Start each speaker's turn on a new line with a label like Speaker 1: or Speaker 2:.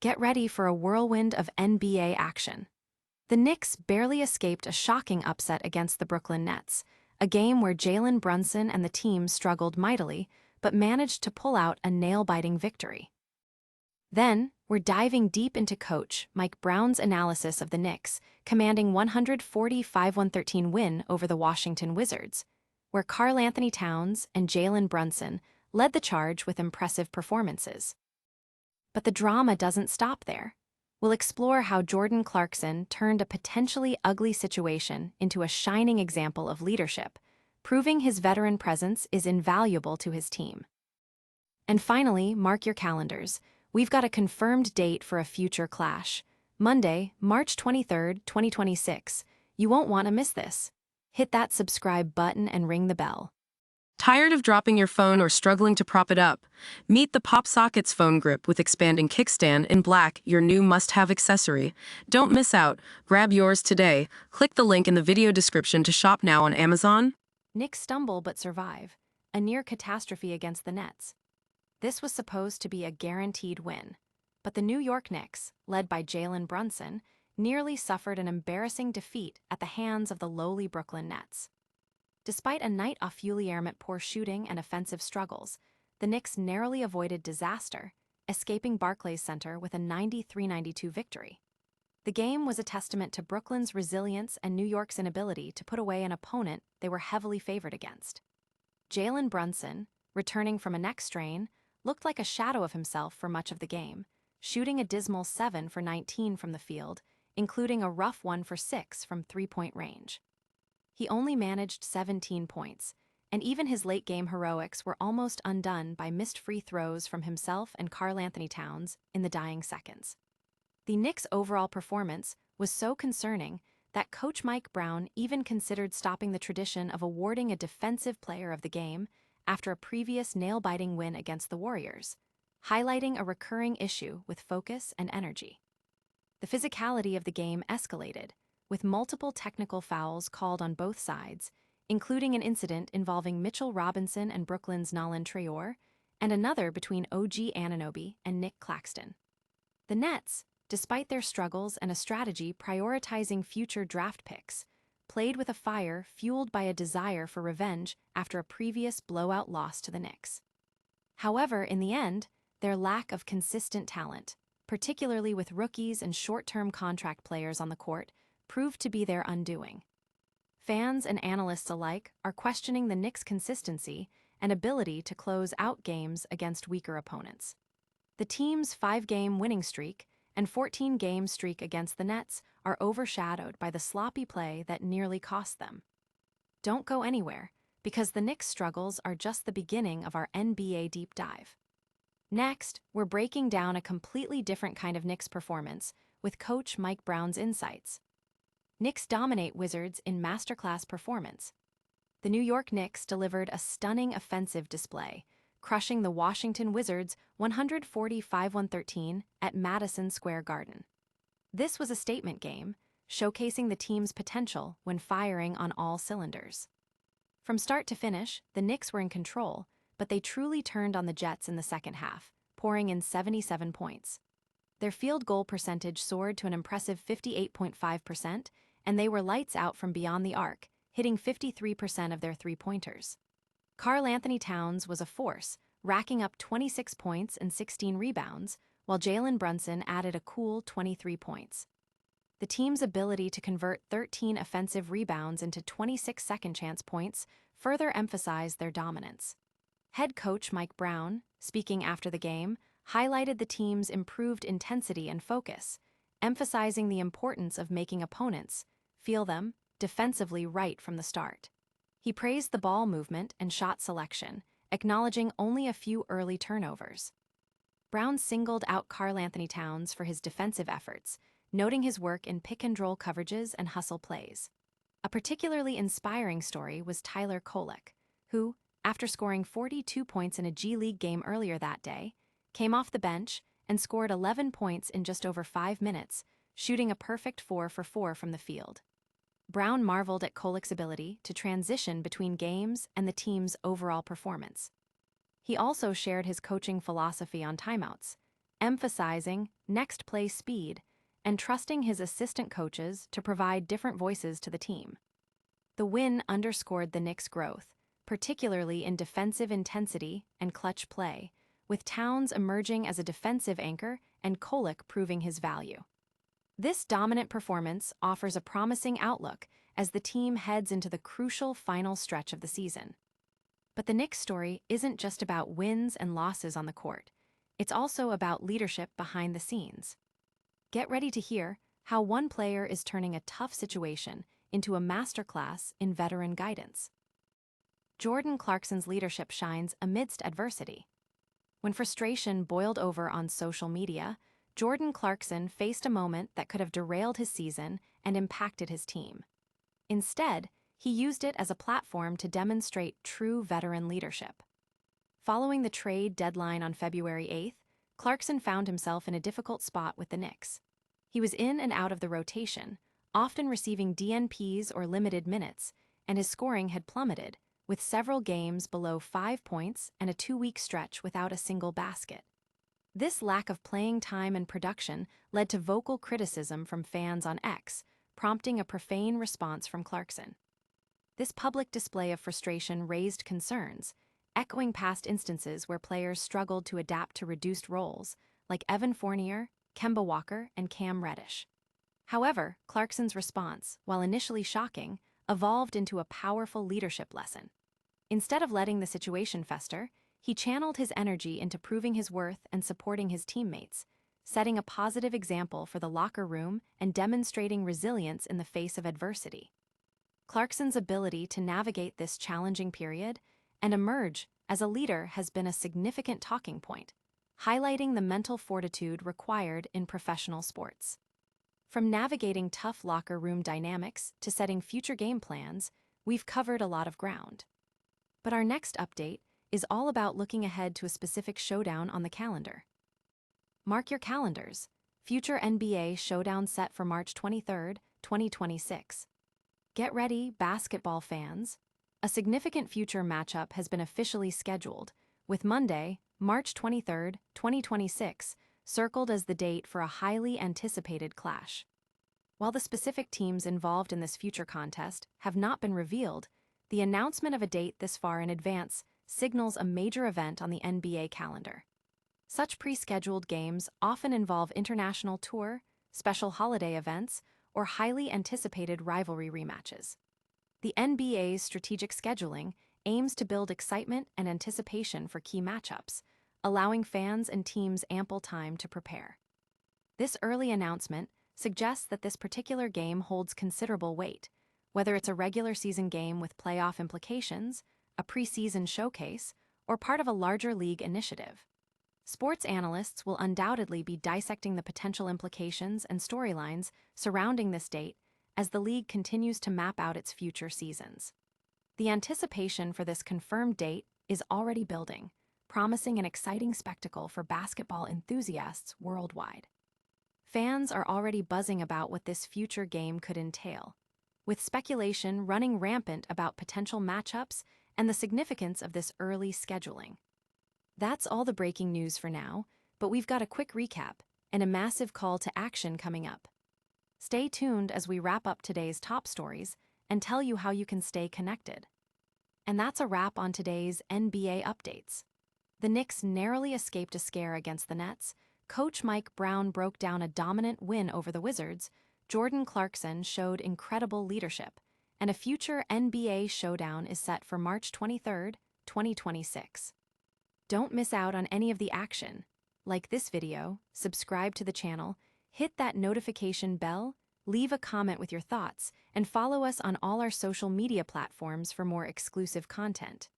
Speaker 1: get ready for a whirlwind of NBA action. The Knicks barely escaped a shocking upset against the Brooklyn Nets, a game where Jalen Brunson and the team struggled mightily, but managed to pull out a nail-biting victory. Then, we're diving deep into Coach Mike Brown's analysis of the Knicks, commanding 145-113 win over the Washington Wizards, where Karl-Anthony Towns and Jalen Brunson led the charge with impressive performances. But the drama doesn't stop there. We'll explore how Jordan Clarkson turned a potentially ugly situation into a shining example of leadership, proving his veteran presence is invaluable to his team. And finally, mark your calendars. We've got a confirmed date for a future clash. Monday, March 23rd, 2026. You won't want to miss this. Hit that subscribe button and ring the bell.
Speaker 2: Tired of dropping your phone or struggling to prop it up? Meet the Pop Sockets phone grip with expanding kickstand in black, your new must-have accessory. Don't miss out. Grab yours today. Click the link in the video description to shop now on Amazon.
Speaker 1: Knicks stumble but survive. A near catastrophe against the Nets. This was supposed to be a guaranteed win, but the New York Knicks, led by Jalen Brunson, nearly suffered an embarrassing defeat at the hands of the lowly Brooklyn Nets. Despite a night off Fulier's poor shooting and offensive struggles, the Knicks narrowly avoided disaster, escaping Barclays Center with a 93-92 victory. The game was a testament to Brooklyn's resilience and New York's inability to put away an opponent they were heavily favored against. Jalen Brunson, returning from a neck strain, looked like a shadow of himself for much of the game, shooting a dismal 7 for 19 from the field, including a rough 1 for 6 from three-point range. He only managed 17 points, and even his late-game heroics were almost undone by missed free throws from himself and Karl-Anthony Towns in the dying seconds. The Knicks' overall performance was so concerning that Coach Mike Brown even considered stopping the tradition of awarding a defensive player of the game after a previous nail-biting win against the Warriors, highlighting a recurring issue with focus and energy. The physicality of the game escalated, with multiple technical fouls called on both sides, including an incident involving Mitchell Robinson and Brooklyn's Nolan Traore, and another between OG Anunoby and Nick Claxton. The Nets, despite their struggles and a strategy prioritizing future draft picks, played with a fire fueled by a desire for revenge after a previous blowout loss to the Knicks. However, in the end, their lack of consistent talent, particularly with rookies and short-term contract players on the court, proved to be their undoing. Fans and analysts alike are questioning the Knicks' consistency and ability to close out games against weaker opponents. The team's 5-game winning streak and 14-game streak against the Nets are overshadowed by the sloppy play that nearly cost them. Don't go anywhere, because the Knicks' struggles are just the beginning of our NBA deep dive. Next, we're breaking down a completely different kind of Knicks performance with Coach Mike Brown's insights. Knicks dominate Wizards in masterclass performance. The New York Knicks delivered a stunning offensive display, crushing the Washington Wizards 145-113 at Madison Square Garden. This was a statement game, showcasing the team's potential when firing on all cylinders. From start to finish, the Knicks were in control, but they truly turned on the Jets in the second half, pouring in 77 points. Their field goal percentage soared to an impressive 58.5%, and they were lights out from beyond the arc, hitting 53% of their three-pointers. Karl-Anthony Towns was a force, racking up 26 points and 16 rebounds, while Jalen Brunson added a cool 23 points. The team's ability to convert 13 offensive rebounds into 26 second-chance points further emphasized their dominance. Head coach Mike Brown, speaking after the game, highlighted the team's improved intensity and focus, emphasizing the importance of making opponents feel them defensively right from the start. He praised the ball movement and shot selection, acknowledging only a few early turnovers. Brown singled out Karl-Anthony Towns for his defensive efforts, noting his work in pick-and-roll coverages and hustle plays. A particularly inspiring story was Tyler Kolek, who, after scoring 42 points in a G League game earlier that day, came off the bench and scored 11 points in just over 5 minutes, shooting a perfect 4 for 4 from the field. Brown marveled at Kolek's ability to transition between games and the team's overall performance. He also shared his coaching philosophy on timeouts, emphasizing next play speed and trusting his assistant coaches to provide different voices to the team. The win underscored the Knicks' growth, particularly in defensive intensity and clutch play, with Towns emerging as a defensive anchor and Kolek proving his value. This dominant performance offers a promising outlook as the team heads into the crucial final stretch of the season. But the Knicks' story isn't just about wins and losses on the court. It's also about leadership behind the scenes. Get ready to hear how one player is turning a tough situation into a masterclass in veteran guidance. Jordan Clarkson's leadership shines amidst adversity. When frustration boiled over on social media, Jordan Clarkson faced a moment that could have derailed his season and impacted his team. Instead, he used it as a platform to demonstrate true veteran leadership. Following the trade deadline on February 8th, Clarkson found himself in a difficult spot with the Knicks. He was in and out of the rotation, often receiving DNPs or limited minutes, and his scoring had plummeted, with several games below 5 points and a 2-week stretch without a single basket. This lack of playing time and production led to vocal criticism from fans on X, prompting a profane response from Clarkson. This public display of frustration raised concerns, echoing past instances where players struggled to adapt to reduced roles, like Evan Fournier, Kemba Walker, and Cam Reddish. However, Clarkson's response, while initially shocking, evolved into a powerful leadership lesson. Instead of letting the situation fester, he channeled his energy into proving his worth and supporting his teammates, setting a positive example for the locker room and demonstrating resilience in the face of adversity. Clarkson's ability to navigate this challenging period and emerge as a leader has been a significant talking point, highlighting the mental fortitude required in professional sports. From navigating tough locker room dynamics to setting future game plans, we've covered a lot of ground. But our next update is all about looking ahead to a specific showdown on the calendar. Mark your calendars. Future NBA showdown set for March 23, 2026. Get ready, basketball fans. A significant future matchup has been officially scheduled, with Monday, March 23, 2026, circled as the date for a highly anticipated clash. While the specific teams involved in this future contest have not been revealed, the announcement of a date this far in advance signals a major event on the NBA calendar. Such pre-scheduled games often involve international tour, special holiday events, or highly anticipated rivalry rematches. The NBA's strategic scheduling aims to build excitement and anticipation for key matchups, allowing fans and teams ample time to prepare. This early announcement suggests that this particular game holds considerable weight, whether it's a regular season game with playoff implications, a preseason showcase, or part of a larger league initiative. Sports analysts will undoubtedly be dissecting the potential implications and storylines surrounding this date as the league continues to map out its future seasons. The anticipation for this confirmed date is already building, promising an exciting spectacle for basketball enthusiasts worldwide. Fans are already buzzing about what this future game could entail, with speculation running rampant about potential matchups and the significance of this early scheduling. That's all the breaking news for now, but we've got a quick recap and a massive call to action coming up. Stay tuned as we wrap up today's top stories and tell you how you can stay connected. And that's a wrap on today's NBA updates. The Knicks narrowly escaped a scare against the Nets, Coach Mike Brown broke down a dominant win over the Wizards, Jordan Clarkson showed incredible leadership, and a future NBA showdown is set for March 23, 2026. Don't miss out on any of the action. Like this video, subscribe to the channel, hit that notification bell, leave a comment with your thoughts, and follow us on all our social media platforms for more exclusive content.